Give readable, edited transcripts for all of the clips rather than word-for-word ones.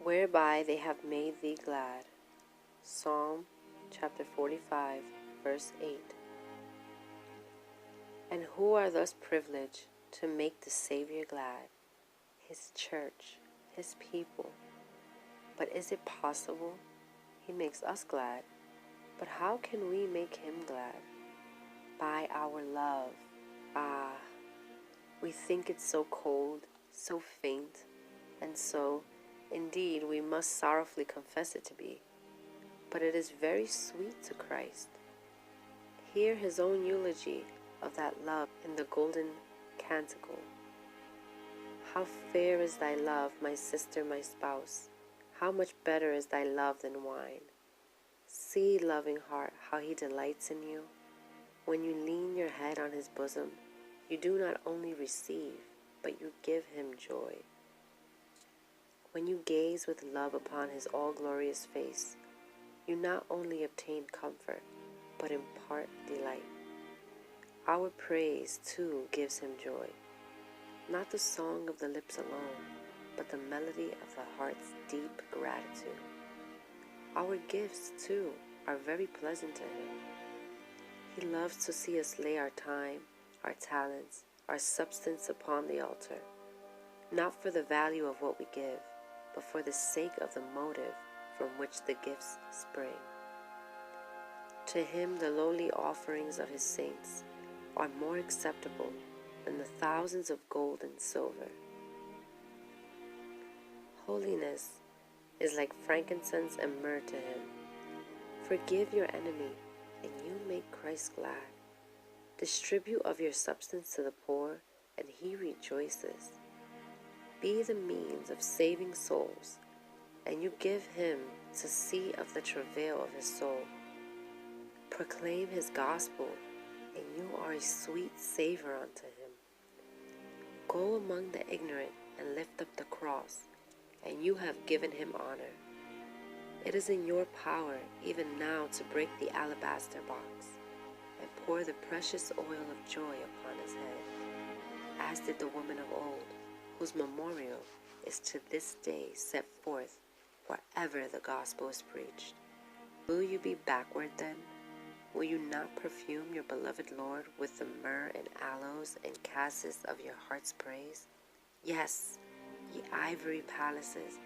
whereby they have made thee glad. Psalm chapter 45, verse 8. And who are thus privileged to make the Savior glad? His church, His people. But is it possible? He makes us glad. But how can we make Him glad? By our love. We think it's so cold, so faint, and so, indeed, we must sorrowfully confess it to be. But it is very sweet to Christ. Hear His own eulogy of that love in the golden canticle. How fair is thy love, my sister, my spouse! How much better is thy love than wine! See, loving heart, how He delights in you. When you lean your head on His bosom, you do not only receive, but you give Him joy. When you gaze with love upon His all-glorious face, you not only obtain comfort, but impart delight. Our praise, too, gives Him joy. Not the song of the lips alone, but the melody of the heart's deep gratitude. Our gifts, too, are very pleasant to Him. He loves to see us lay our time, our talents, our substance upon the altar, not for the value of what we give, but for the sake of the motive from which the gifts spring. To Him the lowly offerings of His saints are more acceptable than the thousands of gold and silver. Holiness is like frankincense and myrrh to Him. Forgive your enemy, and you make Christ glad. Distribute of your substance to the poor, and He rejoices. Be the means of saving souls, and you give Him to see of the travail of His soul. Proclaim His gospel, and you are a sweet savor unto Him. Go among the ignorant and lift up the cross, and you have given Him honor. It is in your power even now to break the alabaster box and pour the precious oil of joy upon His head, as did the woman of old, whose memorial is to this day set forth wherever the gospel is preached. Will you be backward then? Will you not perfume your beloved Lord with the myrrh and aloes and cassis of your heart's praise? Yes, ye ivory palaces,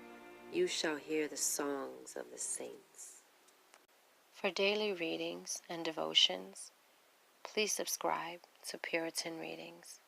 you shall hear the songs of the saints. For daily readings and devotions, please subscribe to Puritan Readings.